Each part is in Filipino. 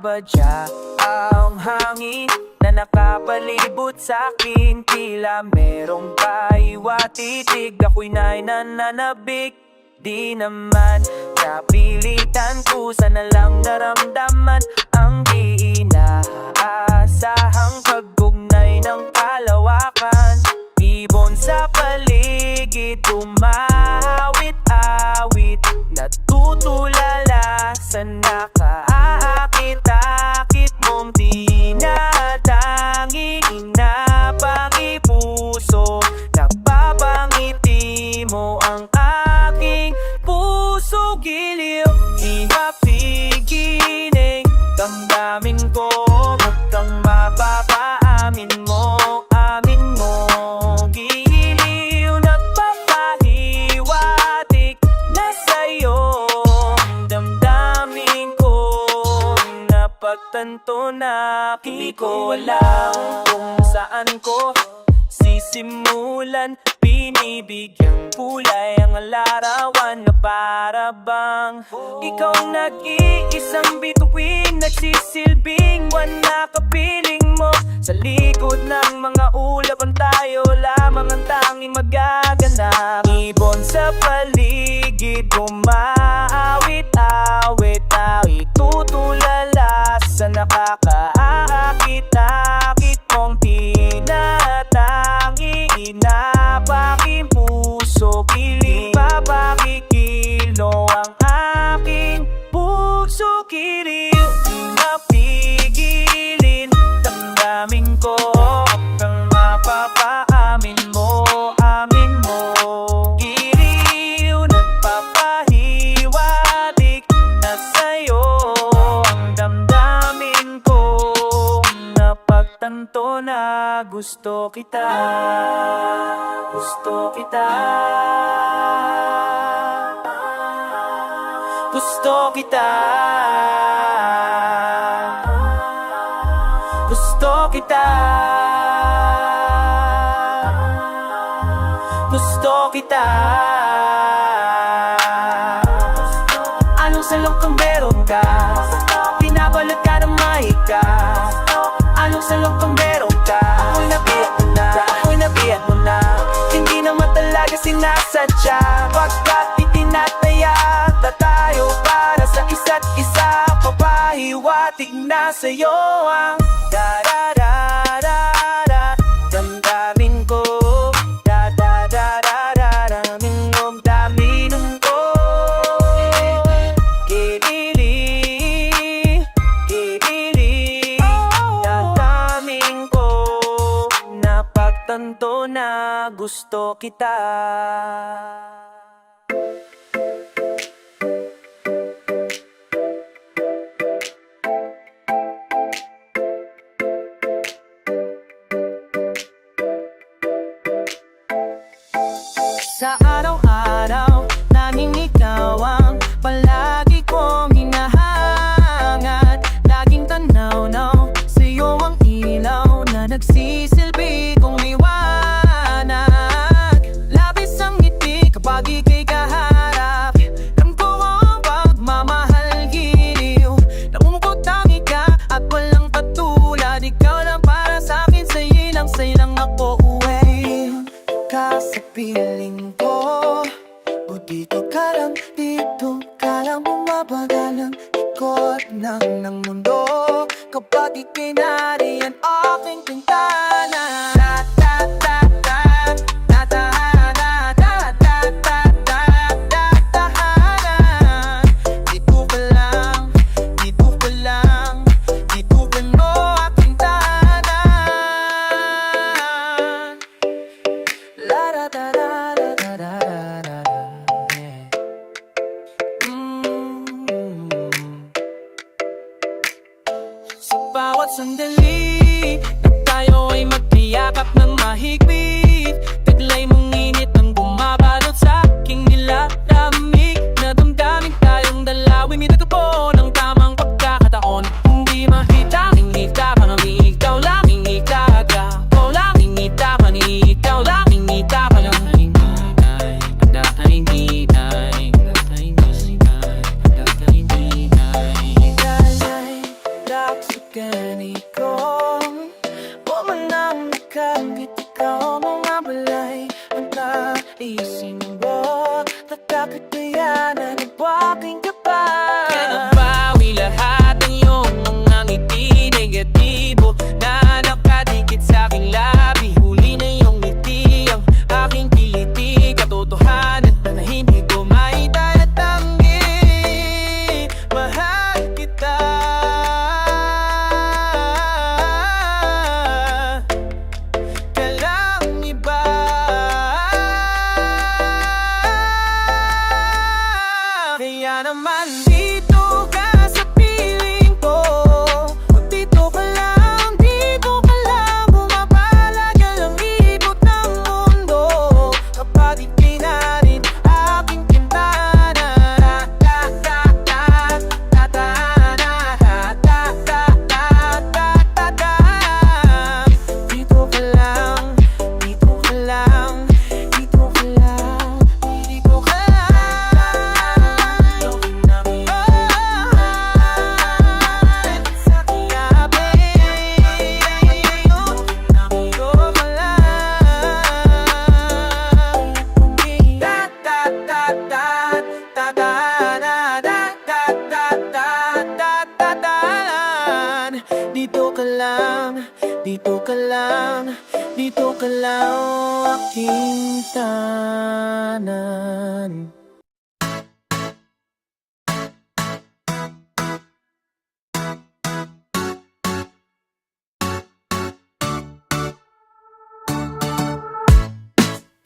Nababadya ang hangin na nakapalibot sa'kin. Tila merong paiwatitig, ako'y nananabik. Di naman napilitan, kusa na lang naramdaman ang di inaasahang pagugnay ng kalawakan. Ibon sa paligid, umawit-awit, natutulala sa nakaakit-akit mong tinatanging inapangipuso. Nagpapangiti mo ang aking puso, giliw. Di mapigiling damdamin ko, huwag kang mapapaamin mo, amin mo. Giliw, nagpapahiwatig na sa'yo ang damdamin ko. Napagtanto na di ko alam kung saan ko sisimulan. Binibigyang kulay ang larawan na para bang ikaw ang nag-iisang bituin, nagsisilbing buwan na kapiling mo. Sa likod ng mga ulapan tayo lamang ang tanging magaganap. Ibon sa paligid, umawit-awit, tutulala sa nakakaakit-akit mong tinatangi. Inapaking puso, kilig, papakikilo ang aking puso, kilig. Di mapigilin damdamin ko, kang mapapaamin mo, amin mo. Giliw, nagpapahiwatig na sa'yo ang damdamin ko. Napagtanto na gusto kita, gusto kita, gusto kita, gusto kita, gusto kita. Anong salok kang meron ka? Pinabalot ka ng mahika. Anong salok kang meron ka? Ako'y nabiyak mo na, ako'y nabiyak mo na. Hindi naman talaga sinasadya, pagkat itinataya na tayo para sa isa't isa. Papahiwatig na sa'yo ang da-da-da-da-da damdamin ko, da-da-da-da-da-damin mo, damin ko. Gilili, gilili, dadamin ko. Napagtanto na gusto kita. Sa araw-araw, nanginigawang palagi kong hinahangat. Laging tanaw-naw sa'yo ang ilaw na nagsisilbi kong liwanag. Labis ang ngiti kapag ika'y kaharap. Alam ko ang pagmamahal, giliw. Naungkot ang ika at walang katulad. Ikaw lang para sa'kin, say lang ako uwi ka sa piling ko. O dito ka lang bumabagalang ikot ng mundo. Kapag ika'y nariyan aking pintana. Bawat sandali na tayo ay magtiyakap ng mahigpit. Taglay mong init ang bumabalot sa aking nilalamig. Nadamdamin tayong dalawi, minagpo ng tamang pagkakataon. Hindi mahita, ingita ka kami, ikaw lang, ingita ka. Ikaw lang, ingita ka ni, ikaw lang, ingita ka lang. tiisin mo. Tatapit na yan, ano ba aking kapal? Kaya nabawi lahat ng iyong mga ngiti negatibo na nakadikit sa aking labi. Huli na iyong ngiti, ang aking kiliti. Katotohanan na hindi ko maitatanggi. Mahal kita. Walang iba. Kaya naman dito ka sa piling ko. Dito ka lang bumabalaga ang ibot ng mundo. Kapag ipinarin aking pintana. Dito ka lang, dito ka lang, dito ka lang, dito ka lang. Sa kiyabi, dito ka lang. Dito ka lang, dito ka lang, dito ka lang, aking tanan.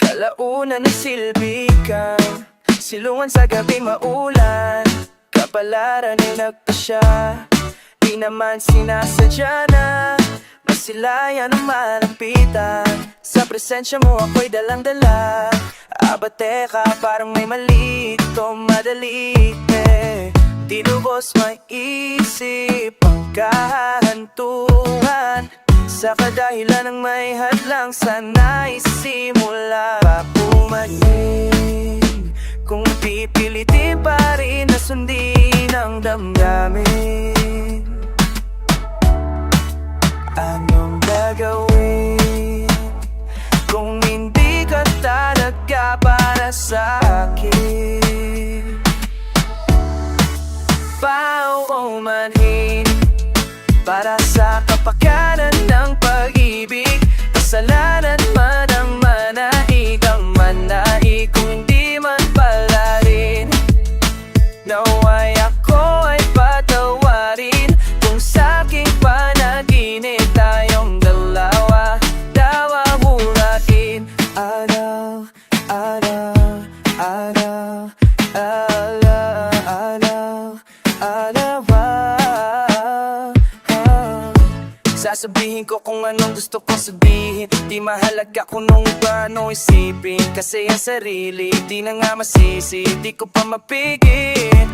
Kalaunan na silbi kang silungan sa gabing maulan. Kapalaran ay nagpasya, di naman sinasadya na masilayan ang malapitan. Sa presensya mo ako'y dalang-dala. Aba teka, parang may mali ito, madali di lubos maisip ang kahantungan. Sa kadahilan ng may hadlang sana isimula pa pumanig. Kung pipilitin pa rin na sundin ang damdamin, anong gagawin kung hindi ka talaga para sa akin? Paumanhin para sa kapakanan ng pag-ibig. Kasalanan man ang manaig, ang manaig kung di man pala rin. Naway ako ay patawarin kung sa aking panaginip tayong dalawa dawa murahin. Araw, araw, araw, araw, araw, araw. Sasabihin ko kung anong gusto kong sabihin. Di mahalaga kung nung iba anong isipin. Kasi ang sarili di na nga masisi. Di ko pa mapigil.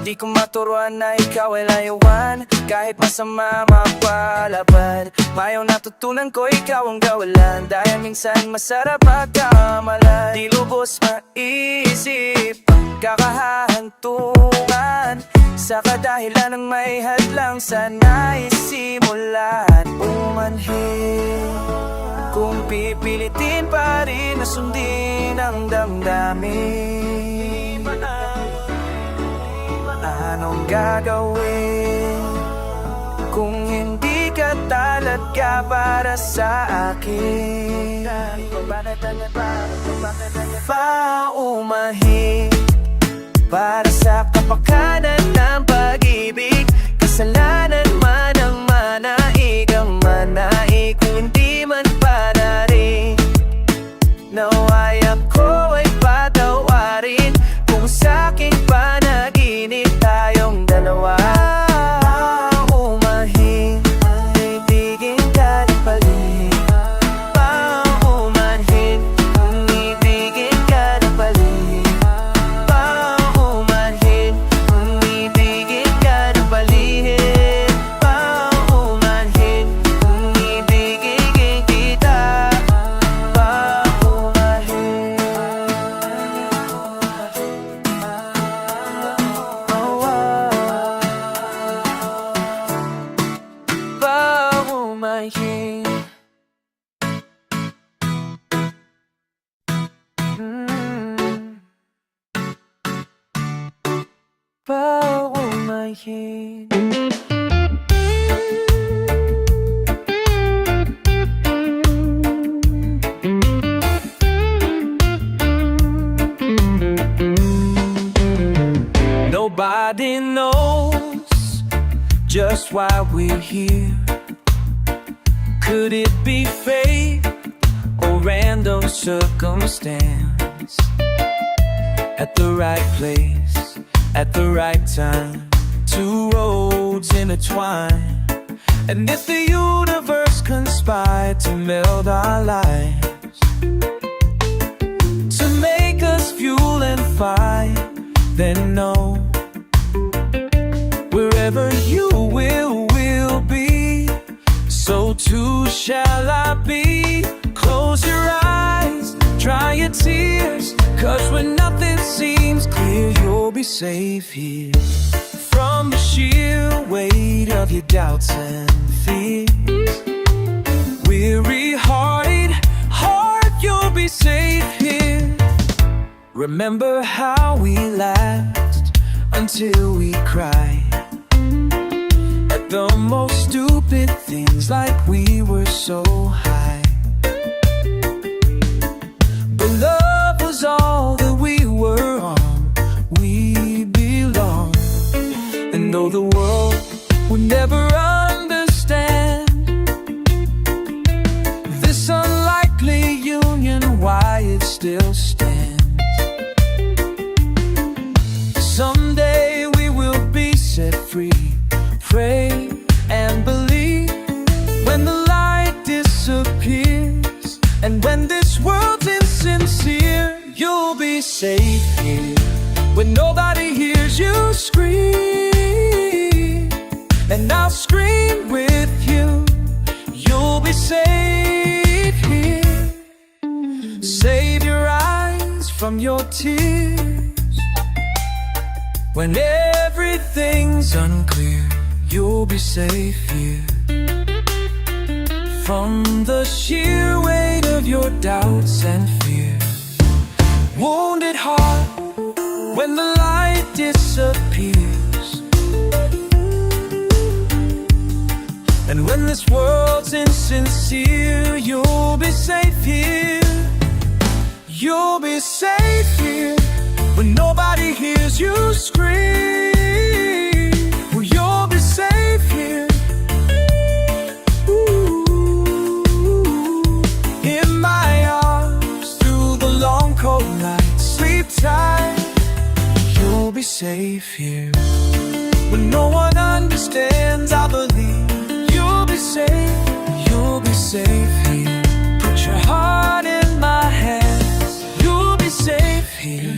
Di ko maturuan na ikaw ay layuan. Kahit masama mapalapad, mayaw natutunan ko ikaw ang gawalan. Dahil minsan masarap magkamalan. Di lubos maisip ang kakahantungan. Sa kadahilan ng may hadlang sana isimulan umanhin. Kung pipilitin pa rin na sundin ang damdamin, anong gagawin kung hindi ka talaga para sa akin? Paumahin para sa kapakanan ng pag-ibig. Kasalanan man ang manaig, ang manaig kung hindi man para rin. Naway ako ay patawarin kung sa aking panaginip tayong dalawa. Paumanhin, ibigin ka rin palit. Paumanhin, ibigin ka rin palit. Paumanhin, Paumahin. Nobody knows just why we're here. Could it be fate or random circumstance? At the right place, at the right time, two roads intertwine. And if the universe conspired to meld our lives, to make us fuel and fire, then know wherever you will be, so too shall I be. Close your eyes, dry your tears, 'cause when nothing seems clear, you'll be safe here from the sheer weight of your doubts and fears. Weary-hearted heart, you'll be safe here. Remember how we laughed until we cried at the most stupid things, like we were so high. But love was all that we were on, we belong. And though the world would never understand this unlikely union, why it still stands. Someday we will be set free. Pray and believe when the light disappears, and when this world's insincere, you'll be safe here when nobody hears you scream, and I'll scream with you. You'll be safe here. Save your eyes from your tears when everything's unclear. You'll be safe here from the sheer weight of your doubts and fears. Wounded heart, when the light disappears, and when this world's insincere, you'll be safe here. You'll be safe here when nobody hears you scream. Well, you'll be safe here. In my arms through the long cold night. Sleep tight. You'll be safe here when no one understands. I believe you'll be safe. You'll be safe here. Put your heart in my hands. You'll be safe here.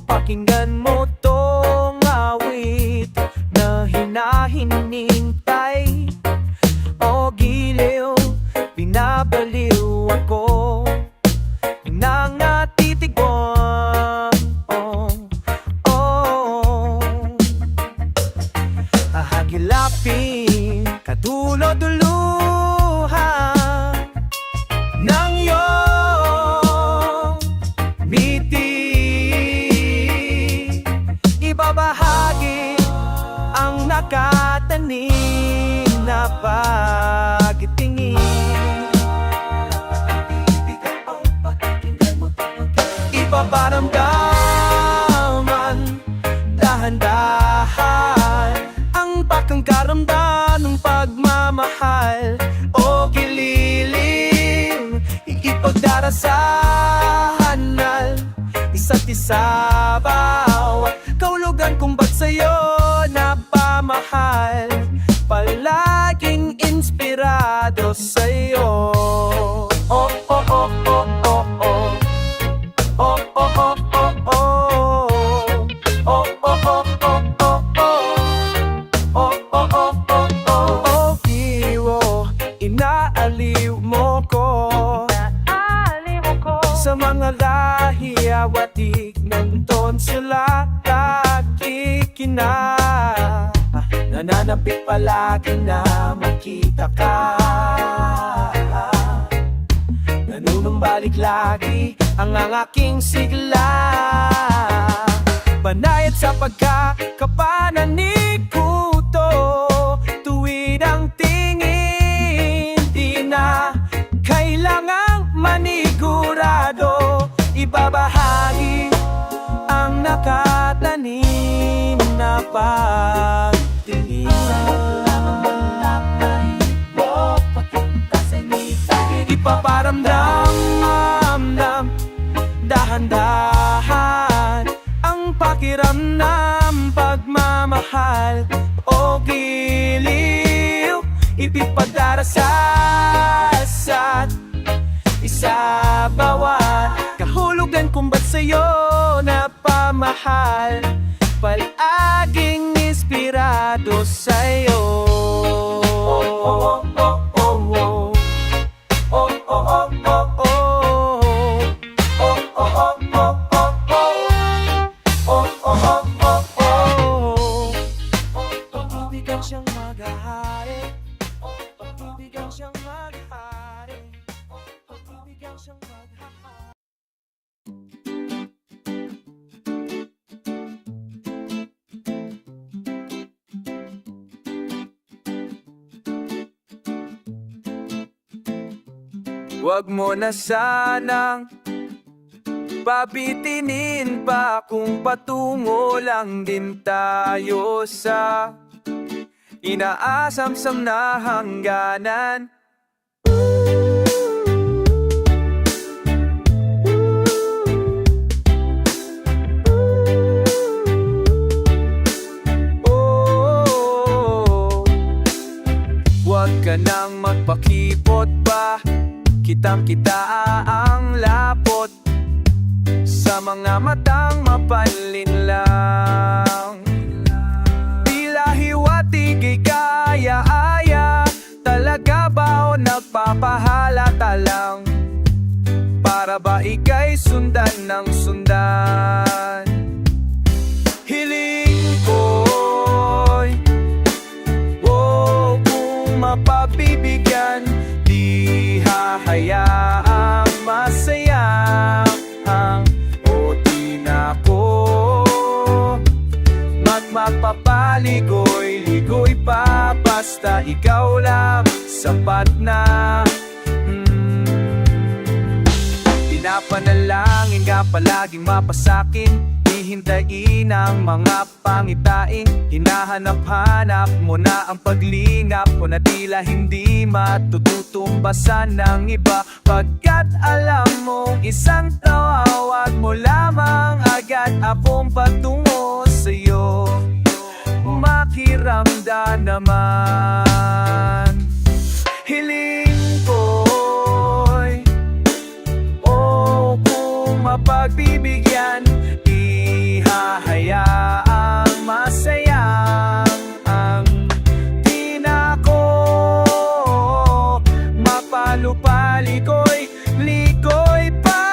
Pakinggan mo tong awit na hinahinintay. O giliw, pinabaliw ako, pinangatitigwan. Ahagilapin, katulad-duluhan ng iyong ngiti. Ibabahagi ang nakatanim na pagtingin. Ipaparamdaman dahan-dahan ang pagkangkaram pakiramdam ng pagmamahal o kililim, ipagdarasanal isa't isa, bawat kahulugan kung ba't sa'yo napamahal, palaging inspirado sa'yo. Oh, oh, oh, oh, oh, oh. Oh, oh, oh, oh, oh. Oh, oh, oh, oh, oh, oh. Oh, oh, oh, oh, oh. Oh, hero, inaaliw mo ko sa mga lahi, awatik ng tonsila, kakikina. Nananapit palagi na makita ka, nanunumbalik lagi ang aking sigla. Banayad sa pagkakapananikuto, tuwid ang tingin, di na kailangang manigurado, ibabahagi ang nakatanim na pagtingin. Ipaparamdam dahan-dahan ang pakiramdam, pagmamahal o giliw, ipagdarasal isa, bawat kahulugan kung ba't sa'yo napamahal, palaging inspirado sa'yo. Oh, oh, oh, oh, oh. Oh, oh, oh, oh, oh. Oh, oh, oh, oh, oh, oh. Oh, oh, oh, oh, oh. Pag-ibigan siyang maghahari, pag-ibigan siyang maghahari, pag-ibigan siyang maghahari. Huwag mo na sanang pabitinin pa kung patungo lang din tayo sa inaasamsam na hangganan. Oh, huwag ka nang magpakipot pa, kitang-kita ang lapot sa mga matang mapanlin lang. Tila hiwatig ikaya-aya, talaga ba o nagpapahalata lang? Para ba ika'y sundan ng sundan? Hiling ko'y kung mapabibigyan, di hahayaang masayang o di na ko magmapapaligoy-ligoy pa, basta ikaw lang sapat na. Pinapanalangin ka palaging mapasakin, hihintayin ang mga pangitain, hinahanap-hanap mo na ang paglingap ko na tila hindi matututumbasan ng iba, pagkat alam mong isang tawag mo lamang agad akong patungo sa'yo, makiramdam naman. Hiling ko'y kung mapagbibigyan, hahayaang masayang di na ko mapalupalikoy-likoy pa.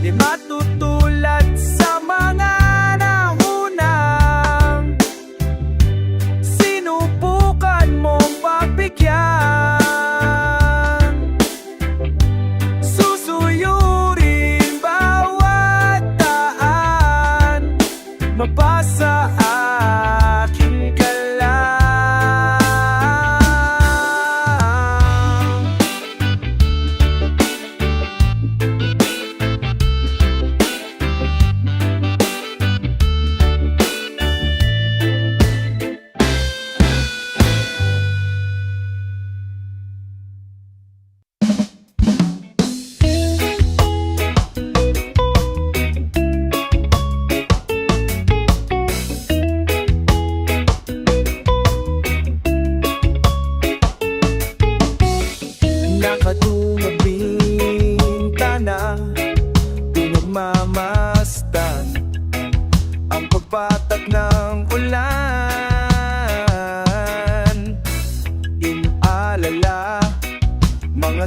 Di matutulad sa mga naunang sinubukan mong pagbigyan. Mabasa akin ka lang.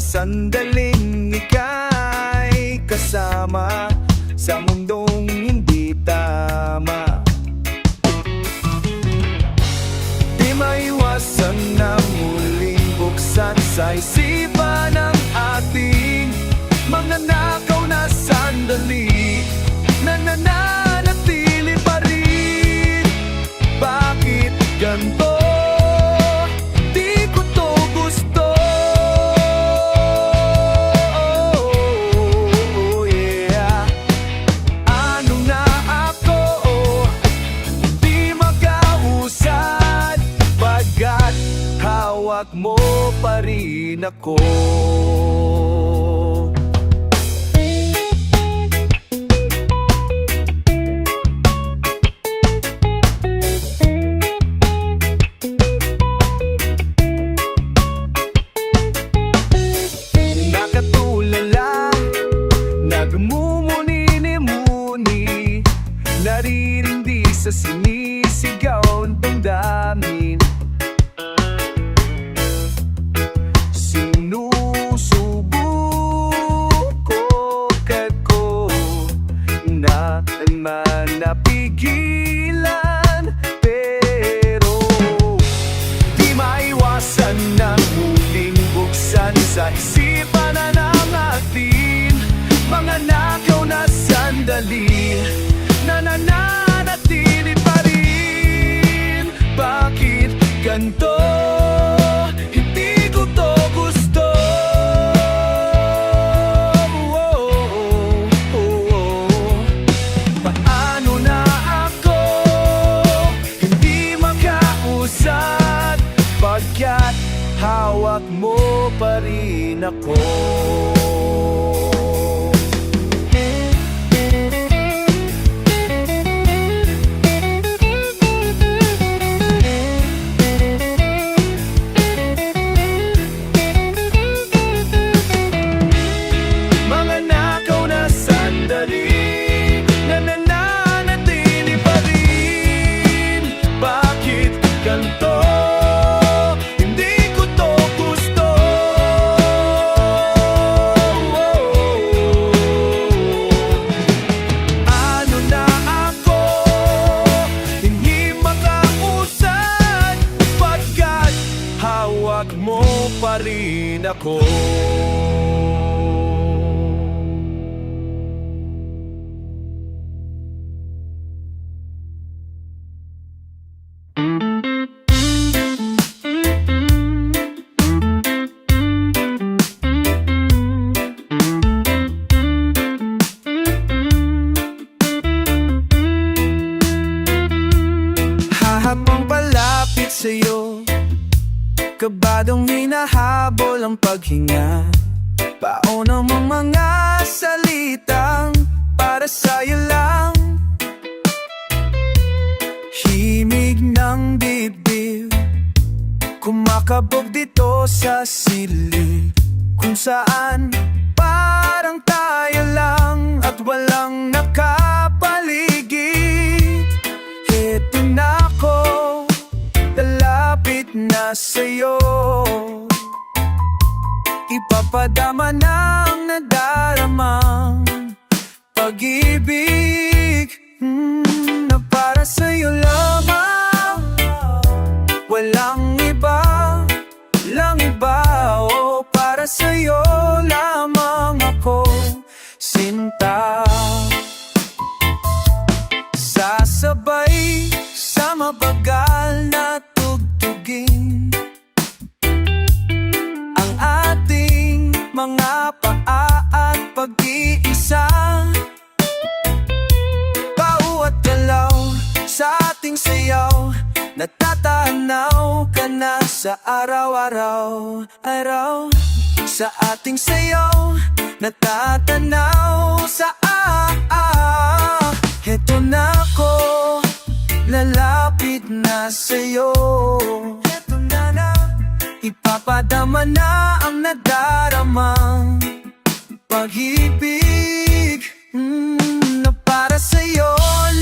sandaling ika'y kasama sa mundong hindi tama. Di maiwasan na muling buksan sa isipan ng ating mga nakaw na sandali na nananatili pa rin. Bakit ganito? Di ko to gusto. Oh, yeah. Ano na ako? Di magkausad pagkat hawak mo pa rin ako. Naririndi sa sinisigaw ng damdamin. Sinusubukot ko na naman napigilan, pero di maiwasan na muling buksan sa isipan na ng ating mga nakaw na sandali na nananatili pa rin. Bakit ganito? Hindi ko to gusto. Paano na ako hindi makausad pagkat hawak mo pa rin ako. Hawak mo pa rin ako. Hahabang palapit sa'yo, kabadong hinahabol ang paghinga. Baon namang mga salitang para sa'yo lang. Himig ng dibdib, kumakabog dito sa silid, kung saan parang tayo lang at walang nakapaligid. Heto na ako, lalapit na sa'yo, ipapadama ng nadaramang pag-ibig na para sa'yo lamang. Walang iba, lang iba, oh, para sa'yo lamang ako, sinta. Sasabay sa mabagal na tugtugin ang ating mga paa at pag-iisa. Bawat galaw sa ating sayaw, natatanaw ka na sa araw-araw. Araw sa ating sayaw, natatanaw sa Heto na ako, lalapit na sa'yo. Heto na, ipapadama na ang nadaramang pag-ibig na para sa'yo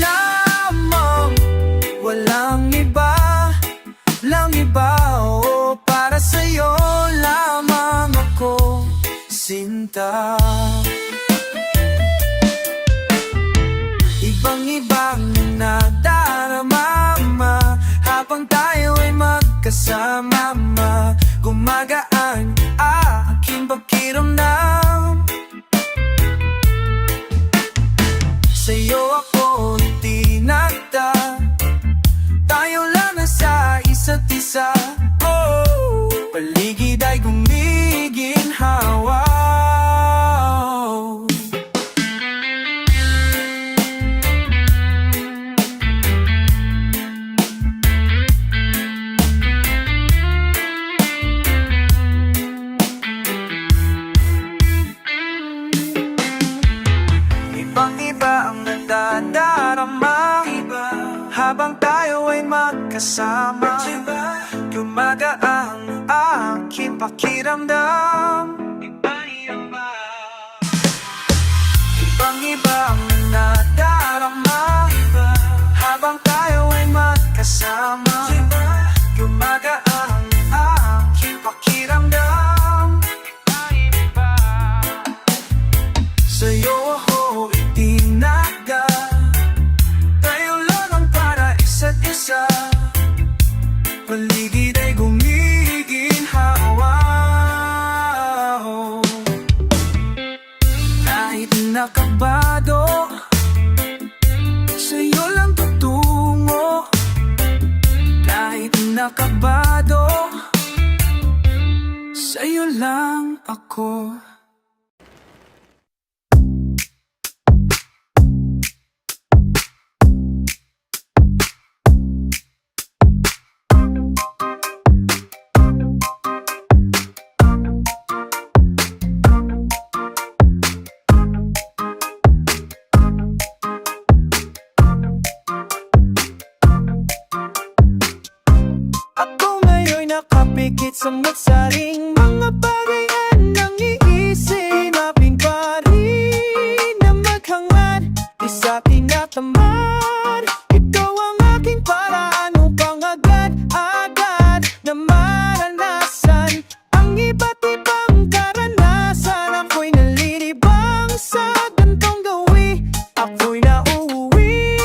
lamang. Walang iba, lang iba, oh, para sa'yo lamang ako. Ibang ibang nadarama habang tayo ay magkasama. Gumagaan aking pakiramdam. Sa'yo ako tinagda, tayo lang nasa isa't isa. Oh, paligid ay gumiginhawa. Ibang-iba ang nadadarama habang tayo ay magkasama. Gumagaan aking pakiramdam. Ibang-iba ang nadarama habang tayo ay magkasama. Gumagaan aking pakiramdam. Sa'yo ako itinaga, tayo lang ang para isa't isa. Paligid ay gumiginhawa. Kahit nakabado, sa'yo lang tutungo. Kahit nakabado, sa'yo lang ako. Nakapikit sa matsaring mga bagayan ng iisinapin pa rin na maghangad, di sa tinatamad. Ikaw ang aking paraan upang agad-agad na maranasan ang iba't ibang karanasan. Ako'y nalilibang sa gantong gawi, ako'y nauuwi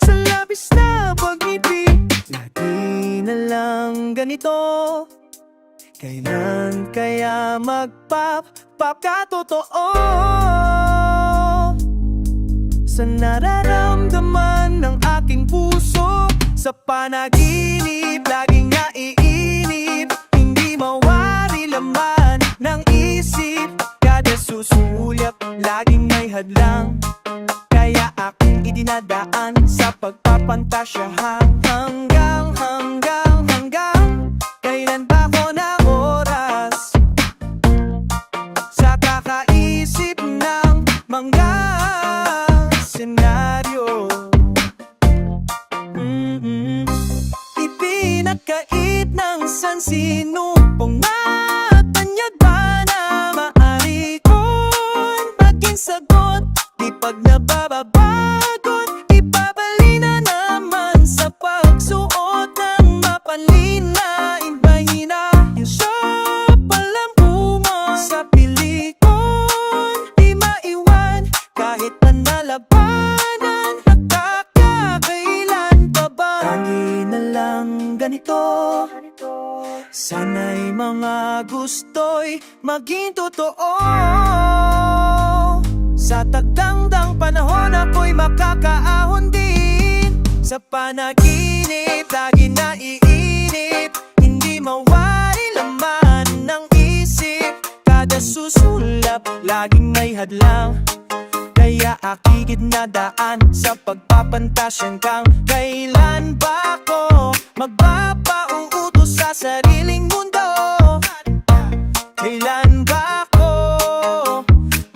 sa labis na pag-ibig na di na lang ganito. Kailan kaya magpapakatotoo sa nararamdaman ng aking puso? Sa panaginip, laging naiinip, hindi mawari laman ng isip. Kada susulyap, laging may hadlang, kaya aking idinadaan sa pagpapantasya. Hanggang kailan ba ako na oras sa kakaisip ng mga senaryo? Ipinagkait ng sansinupong at panyag ba na maaari kong maging sagot? Di pag nababagot, ibabali na naman sa pagsuot ng mapanlinain. Mahina yung sa palambuman sa pilikon, di maiwan kahit na nalabanan. Nagkakailan pa ba? Tangi na lang ganito, sana'y mga gusto'y maging totoo. Sa tagdangdang panahon ako'y makakaahon din. Sa panaginip, lagi naiinip, hindi mawari laman ng isip. Kada susulap, laging may hadlang, kaya akigid na daan sa pagpapantasyan kang. Kailan ba ako magpapauutos sa sariling mundo? Kailan ba ako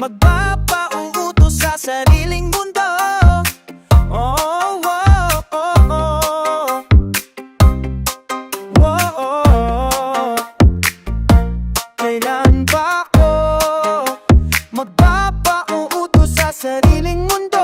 magpapauutos sa sariling mundo? Oh, oh, oh, oh. Oh, oh. Kailan ba ako magpapauutos sa sariling mundo?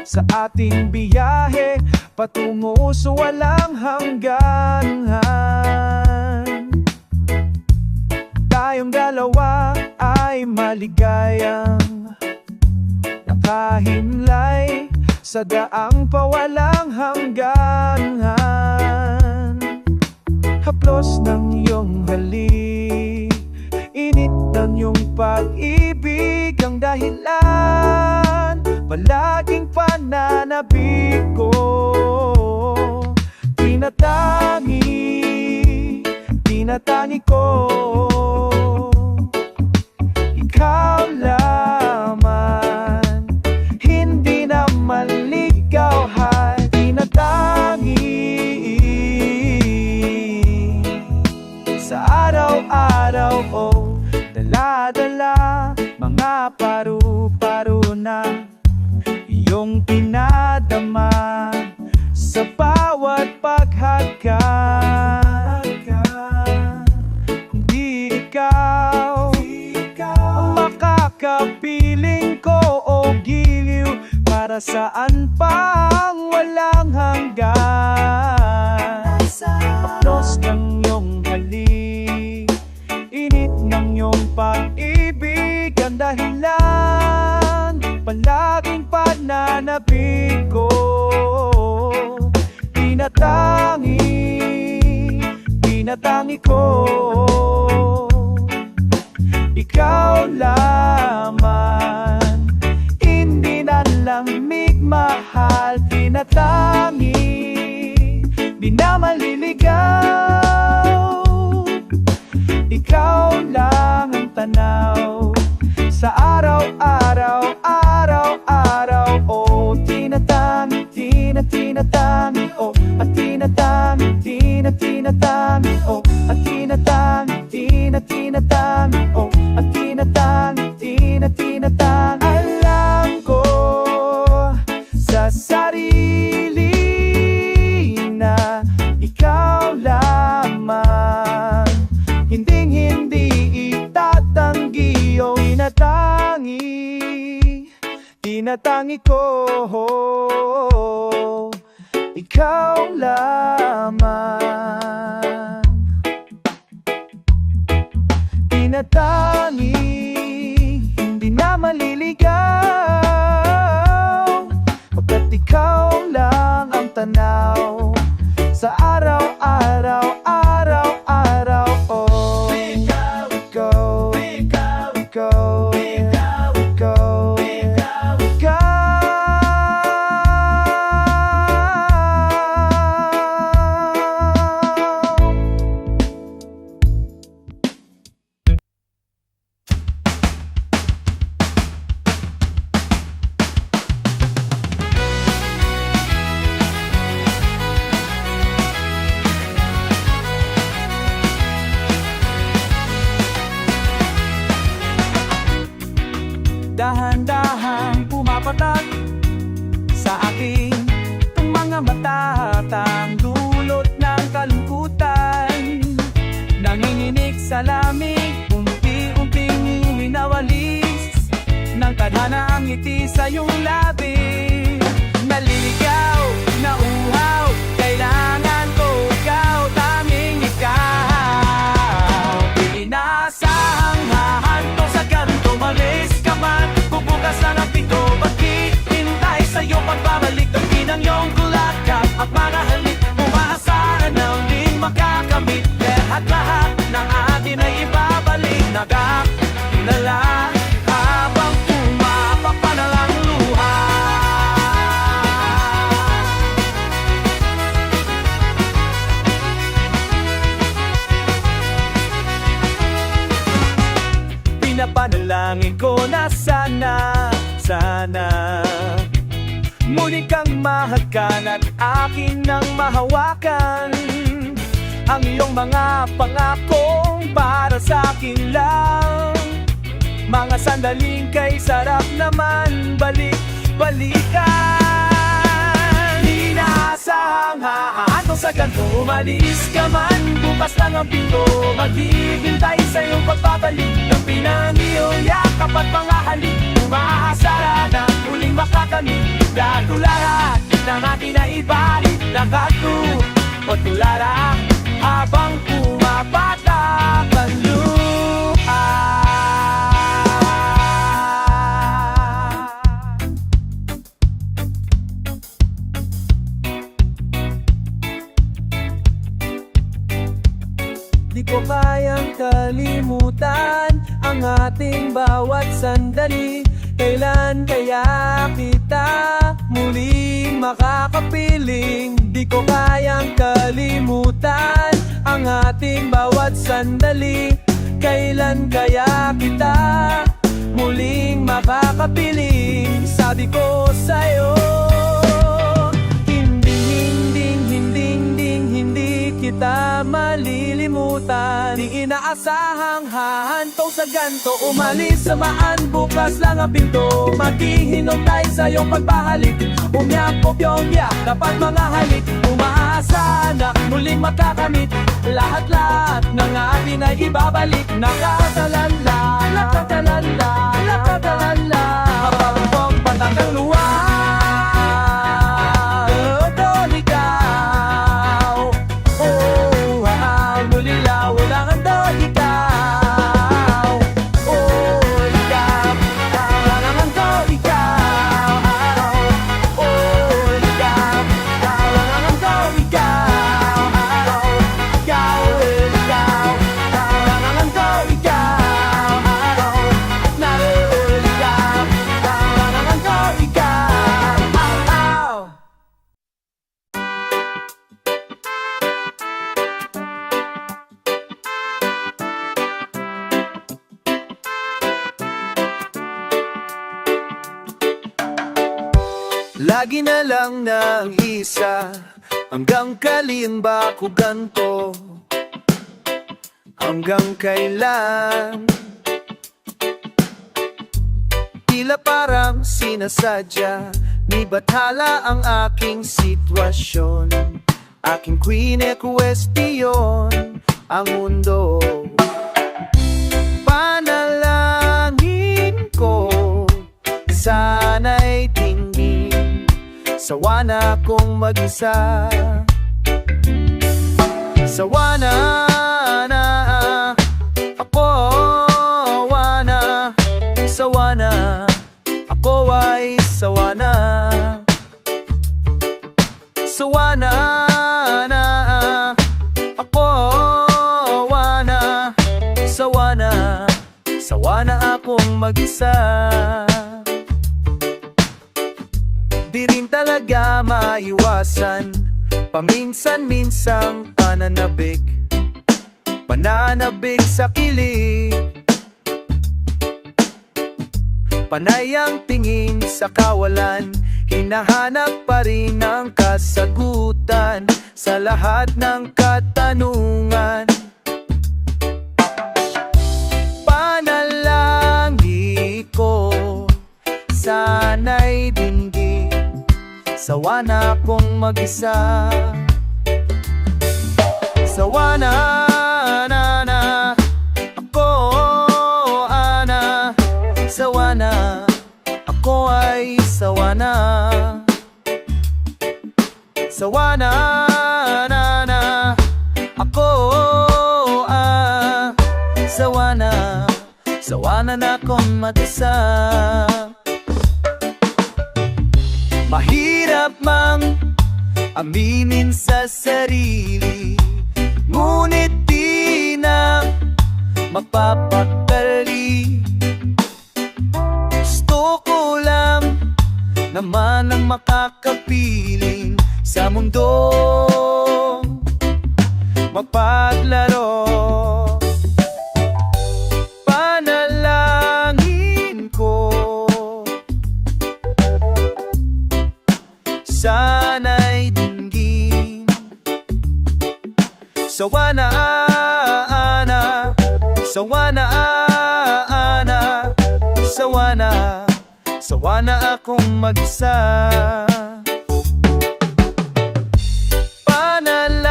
sa ating biyahe patungo sa walang hangganan. Tayong dalawa ay maligayang nakahimlay sa daang pawalang hangganan. Haplos ng iyong halik, init ng iyong pag-ibig ang dahilan palaging pananabik ko. Tinatangi ko, ikaw lamang, hindi na maligaw at tinatangi. Sa araw-araw o dala-dala, mga paru-paro na iyong pinadama sa bawat paghagkan. Kung di ikaw ang makakapiling ko o giliw, para saan pa ang walang hanggan? Haplos ng iyong halik, init ng iyong pag-ibig ang dahilan palaging pananabik ko. Tinatangi ko, ikaw lamang, hindi na lamig mahal. Tinatangi, di na maliligaw, ikaw lang ang tanaw sa araw-araw, araw-araw. Oh, tinatangi, tinatangi, oh, at tinatangi, tinatangi, oh, at tinatangi, tinatangi, oh, at tinatangi, tinatangi. Alam ko sa sarili na ikaw lamang, hinding-hindi itatanggi o tinatangi ko, ikaw lamang. Tinatangi, hindi na maliligaw, pagkat ikaw lang ang tanaw sa araw-araw, araw-araw. Oh, ikaw, ikaw, ikaw, ikaw, ikaw, ikaw, ikaw, ikaw. Dahan-dahan pumapatak sa aking mga mata, ang dulot ng kalungkutan. Nanginginig sa lamig, unti-unting winawalis ng tadhana ang ngiti sa iyong labi. Naliligaw, nauhaw, kailangan ko ikaw, tanging ikaw. Inaasahang hahanto sa ganto, malis ka man, bubukas na ng pinto. Bakit hintay sa'yo pagbabalik ng pinang iyong kulakap at mga halik? Umaasahan na uling makakamit, lahat ng atin ay ibabalik. Nagkakilala habang pumapapanalang luha. Pinapanalangin ko na sana muli kang mahagkan at akin nang mahawakan ang iyong mga pangakong para sa akin lang. Mga sandaling kay sarap naman balik-balikan. Inaasahang hahanto sa sa ganto. Umalis ka man, bukas lang ang pinto. Maghihintay sa iyong pagbabalik ng pinangiyong yakap at mga halik. Umaasara na muling makakamit dahil lahat ng ating naibalik. Nakatu o tulara habang pumapatak ang luha. Di ko kayang kalimutan ang ating bawat sandali. Kailan kaya kita muling makakapiling? Di ko kayang kalimutan ang ating bawat sandali. Kailan kaya kita muling makakapiling? Sabi ko sa'yo, hindi kita malilimutan. Di inaasahang hahantong sa ganto. Umalis samaan, bukas lang ang pinto. Maghihinintay sa iyong pagbahalik. Umyakop yung yakap at mga halik. Umaasa na muling makakamit lahat-lahat ng atin ay ibabalik. Nakatalala, nakatalala, nakatalala habang patakang luwa. Lagi na lang ng isa, hanggang kailan ba ako ganto? Hanggang kailan? Tila parang sinasadya ni bathala ang aking sitwasyon. Aking kwestiyon ang mundo. Panalangin ko, sana'y tingin. Sawa na akong mag-isa. Sawa na ako, sawa na ako ay sawa na. Sawa na ako, sawa na akong mag-isa. Di rin talaga maiwasan paminsan-minsang pananabik sa kilig. Panay ang tingin sa kawalan, hinahanap pa rin ang kasagutan sa lahat ng katanungan. Panalangin ko, sana'y dinggin. Sawa na akong mag-isa. Sawa na ako, sawa na ako ay sawa na. Sawa na ako, sawa na akong mag-isa. Mahirap mang aminin sa sarili, ngunit di na mapapakali. Gusto ko lang naman ang makakapiling sa mundong mapaglaro. Panalangin ko, sana'y dinggin. Sawa na sawa na akong mag-isa. Panalangin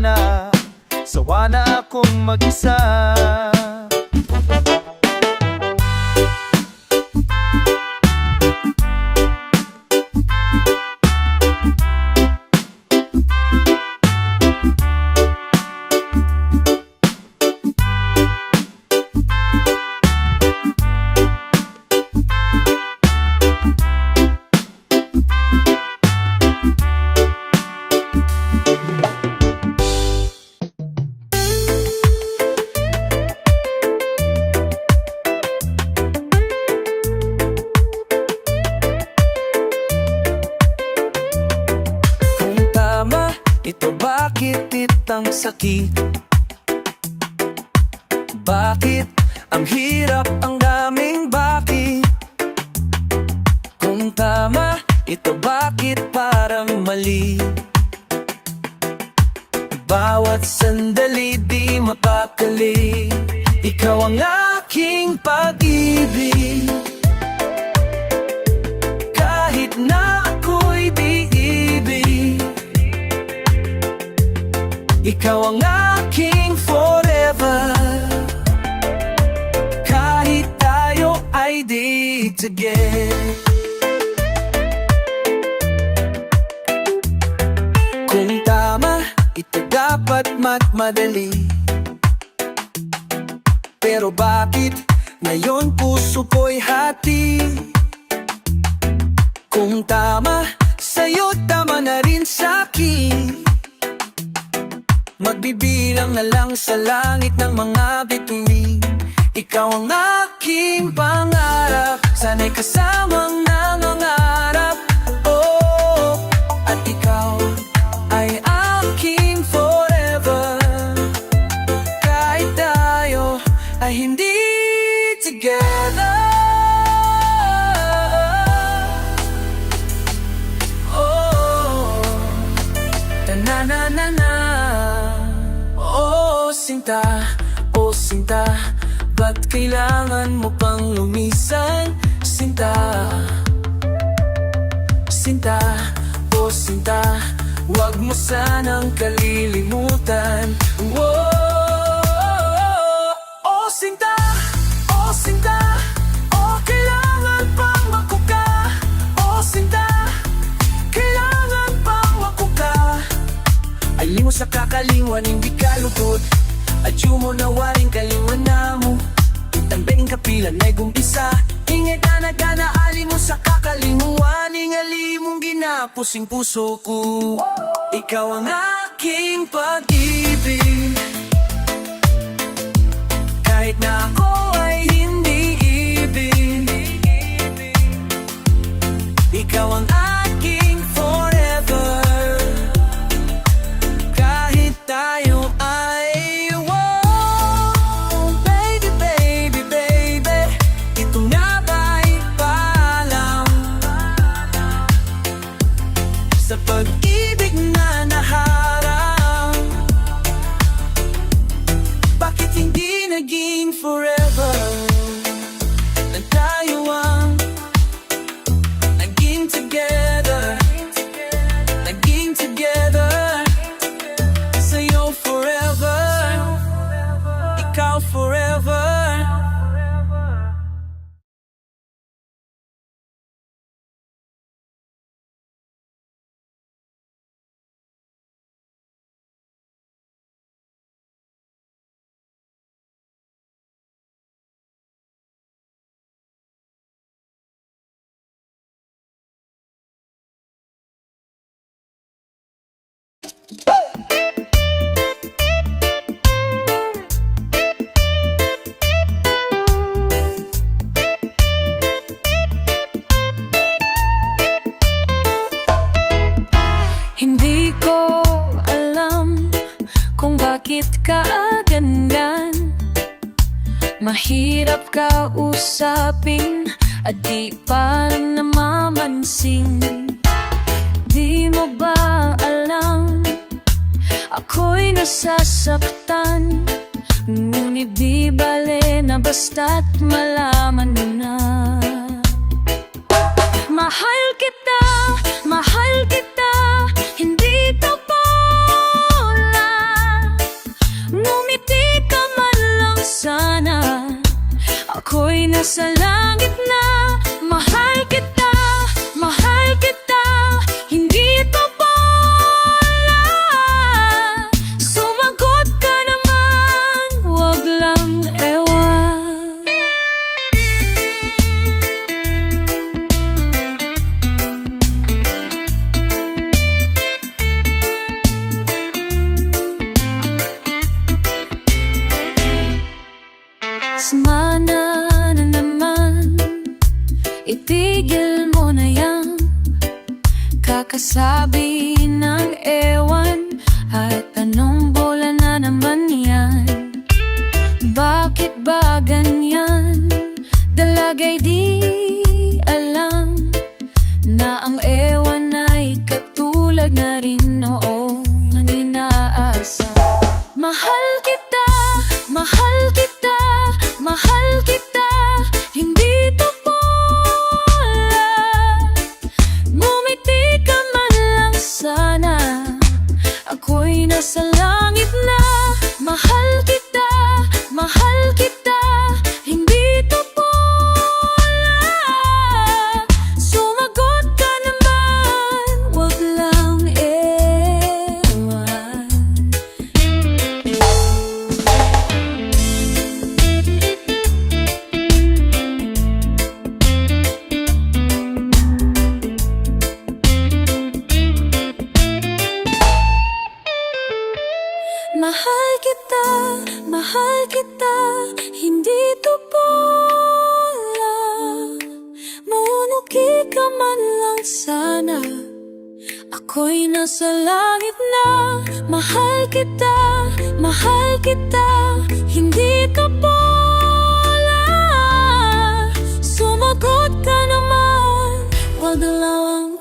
na. Sawa na akong mag-isa. Ito bakit itang sakit? Bakit ang hirap, ang daming bakit? Kung tama, ito bakit parang mali? Bawat sandali di mapakali. Ikaw ang aking pag-ibig, kahit na ako'y di ibig. Ikaw ang aking forever, kahit tayo ay di together. Kung tama, ito dapat madali. Pero bakit ngayon puso ko'y hati? Kung tama, sa'yo tama na rin sa'kin. Magbibilang na lang sa langit ng mga bituin. Ikaw ang aking pangarap, sana'y kasamang nangangarap. Oh, at ikaw ay aking forever, kahit tayo ay hindi together. Oh, na-na-na-na. Oh sinta, ba't kailangan mo pang lumisan? Sinta, sinta, oh sinta, wag mo sanang kalilimutan. Oh sinta, oh sinta, oh kailangan pang makuka. Oh sinta, kailangan pang makuka. Ay limos sa kakalingwan, hindi ka lugod. At yung mo na waring kaliwan na mo. Tambing kapilan ay gumpisa. Ingay ka na gana, ali mo sa kakalimuan. Ingali mong ginapusing puso ko. Ikaw ang aking pag-ibig, kahit na ako ay hindi ibig. Ikaw ang aking forever, kahit tayo ay sa pag-ibig na naharap. Bakit hindi naging forever? Na tayo ang naging together, naging together. Sa'yo forever, ikaw forever. Hindi ko alam kung bakit ka ganyan. Mahirap ka usapin at di parang namamansin. Di mo ba alam, ako'y nasasaktan. Ngunit di bale na basta't malaman mo na. Mahal kita, nasa langit na. Mahal kita, hindi ito bola. Sumagot ka naman, wag lang ewan. Semana na naman, itigil mo na yan. Kakasabi ng ewan, at anong bola na naman yan? Bakit ba ganyan? Dalagay di alam na ang ewan ay katulad na rin noong ang inaasa. Mahal kita, hindi to bola. Ngumiti ka man lang sana, ako'y nasa langit na. Mahal kita, hindi to bola. Sumagot ka naman, wag lang ewan. Mahal kita, hindi to bola. Manuki ka man lang sana, ako'y nasa langit na. Mahal kita, hindi ka bola. Sumagot ka naman, wag lang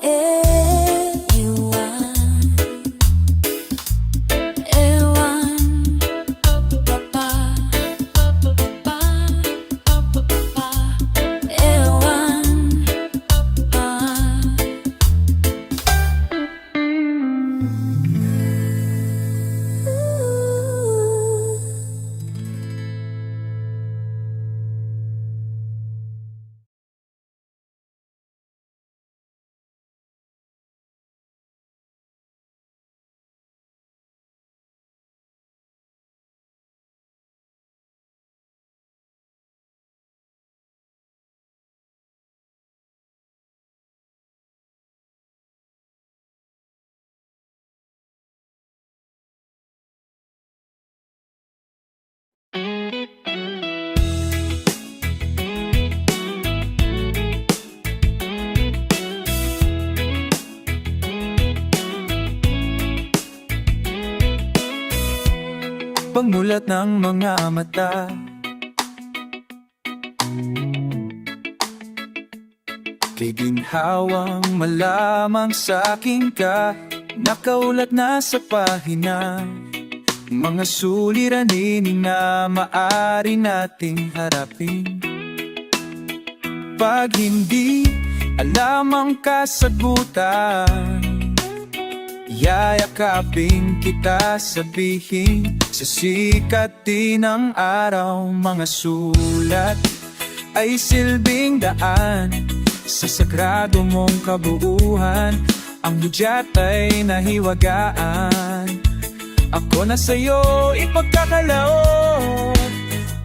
pagmulat ng mga mata. Kay ginhawang malamang sa akin ka, nakaulat na sa pahina. Mga suliranin na maaari nating harapin. Pag hindi alam ang kasagutan, yayakapin kita, sabihin sa sikat din ng araw. Mga sulat ay silbing daan sa sagrado mong kabuuhan. Ang hudyat ay nahiwagaan, ako na sa'yo ipagkakaloob.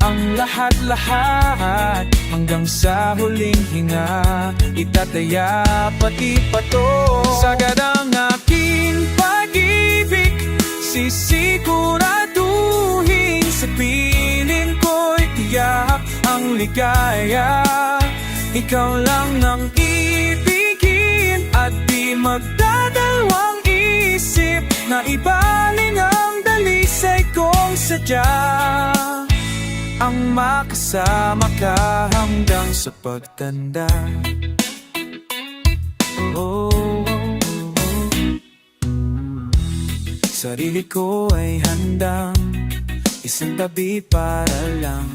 Ang lahat-lahat hanggang sa huling hinga, itataya pati pato. Sagad ang aking pag-ibig, sisiguraduhin. Sa piling ko'y tiyak ang ligaya. Ikaw lang ang ibigin at di magdadalawang isip na ibaling ang dalisay kong sadya. Ang makasama ka hanggang sa pagtanda. Oh, oh, oh. Sarili ko ay handang isang tabi para lang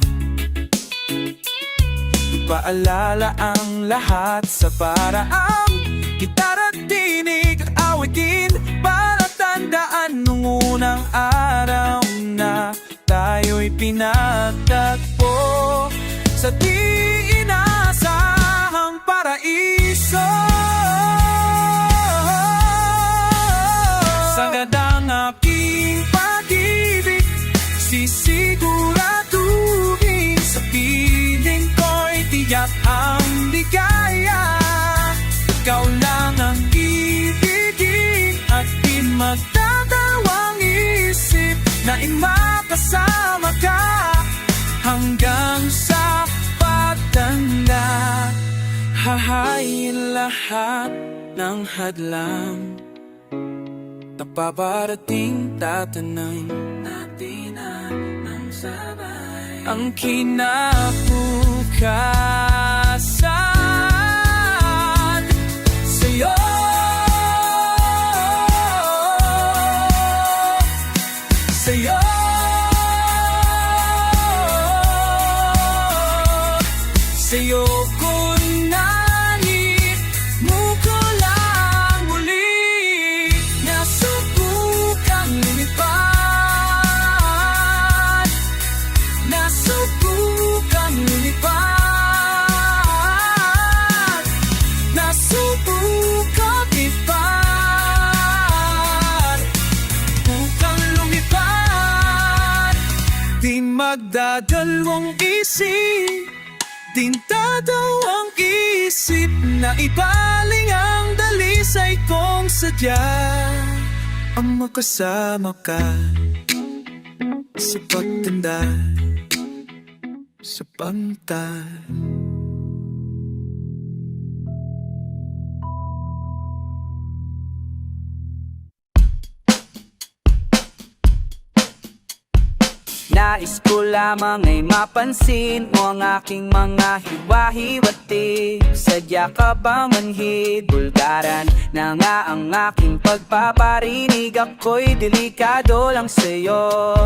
ipaalala ang lahat sa paraang gitara, tinig at awitin, para tandaan nung unang araw na tayo'y pinagtagpo sa di na makasama ka hanggang sa pagtanda. Hahayin lahat ng hadlang na paparating, tatanan natin ng sabay ang kinabukasan sa'yo. Sa'yo, sa'yo ko nangit mo ko lang muli, nasubukang lumipad, nasubukang lumipad, nasubukang lumipad, bukang lumipad. Di magdadalawang isip, di dadawang isip na ibaling ang dalisay kong sadya ang makasama ka sa pagtanda, sa pantay. Nais ko lamang ay mapansin mo ang aking mga hiwa-hiwati. Sadya ka bang manhid? Bulgaran na nga ang aking pagpaparinig. Ako'y delikado lang sa'yo.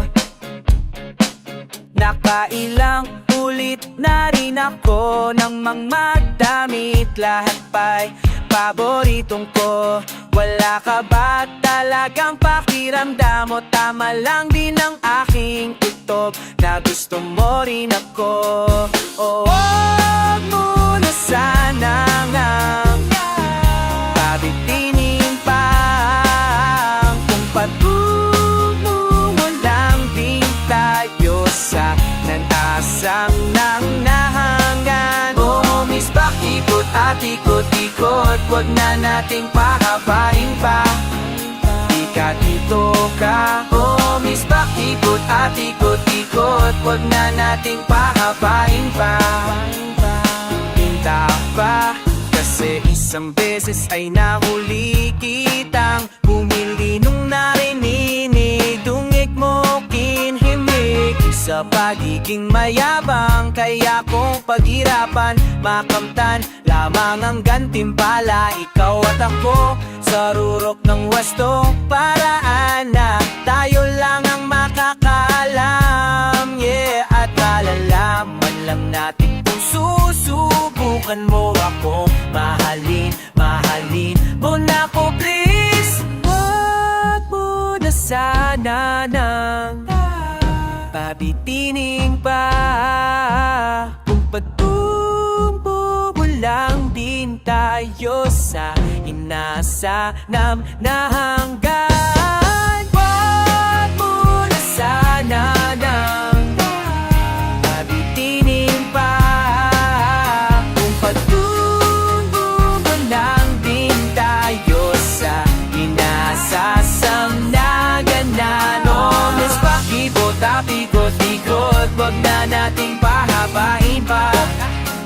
Nakailang ulit na rin ako nang magdamit. Lahat pa'y paboritong ko. Wala ka ba talagang pakiramdam mo? Tama lang din ang aking tutok na gusto mo rin ako. O wag mo na sanang pabitinin pa kung patungo lang din tayo sa nanasang ng nahangan. Oh, miss, pakikot at ikot-ikot, wag na nating pahabain pa. Di ka dito ka. Oh, miss, pakikot at ikot-ikot, wag na nating pahabain pa. Pinta pa, kasi isang beses ay nahuli kitang bumili nung narinig tungik mo kinhimik. Sa pagiging mayabang, kaya kong paghirapan makamtan lamang ang gantimpala. Ikaw at ako sa rurok ng wasto, paraan na tayo lang ang makakaalam. Yeah, at malalaman lang natin kung susubukan mo ako. Mahalin, mahalin mo na ko please. Wag mo na sana nang pabitining pa kung patumbo mo lang din tayo sa inasanam na hanggan. Wag mo na sana nang pabitining pa kung patumbo mo lang din tayo sa inasasam na ganan. Oh, miss, pakikot-ikot, wag na nating pahabain pa.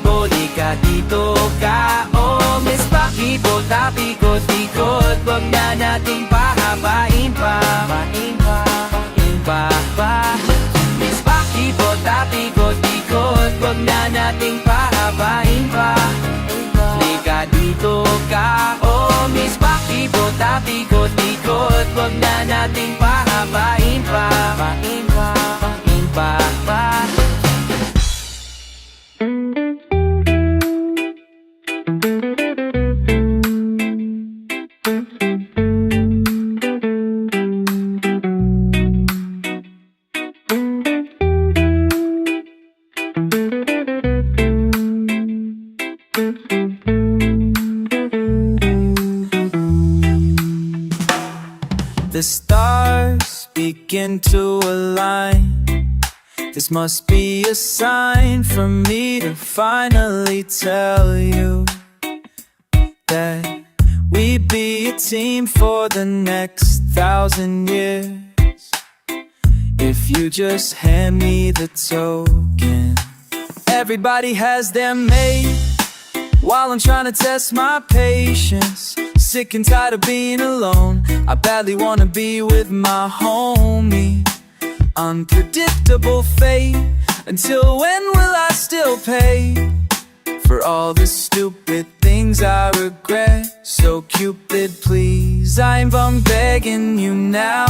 Bodi ka dito ka. Oh, miss, pakikot-ikot, wag na nating pahabain pa. Miss, pakikot-ikot, wag na nating pahabain pa. Di ka dito ka. Oh, miss, pakikot-ikot, wag na nating pahabain pa. The stars begin to align. This must be a sign for me to finally tell you that we be a team for the next 1,000 years. if you just hand me the token. Everybody has their mate, while I'm trying to test my patience. Sick and tired of being alone, I badly wanna be with my homie. Unpredictable fate, until when will I still pay for all the stupid things I regret? So Cupid, please, I'm begging you now,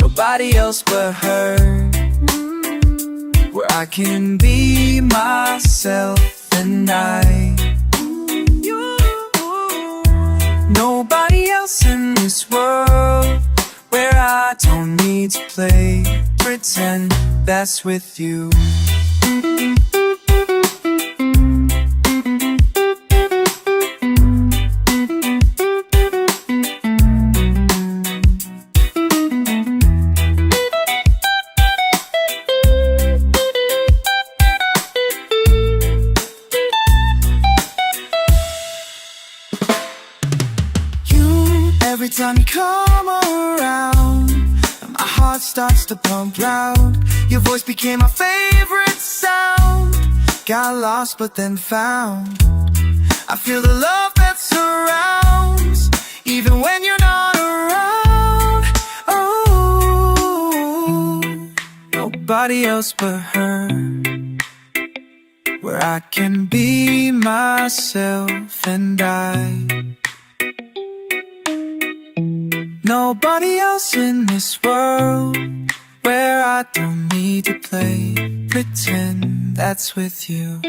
nobody else but her, where I can be myself and nobody else in this world, where I don't need to play pretend. That's with you. Every time you come around, my heart starts to pump loud. Your voice became my favorite sound. Got lost but then found. I feel the love that surrounds, even when you're not around. Oh, nobody else but her, where I can be myself and nobody else in this world, where I don't need to play pretend. That's with you.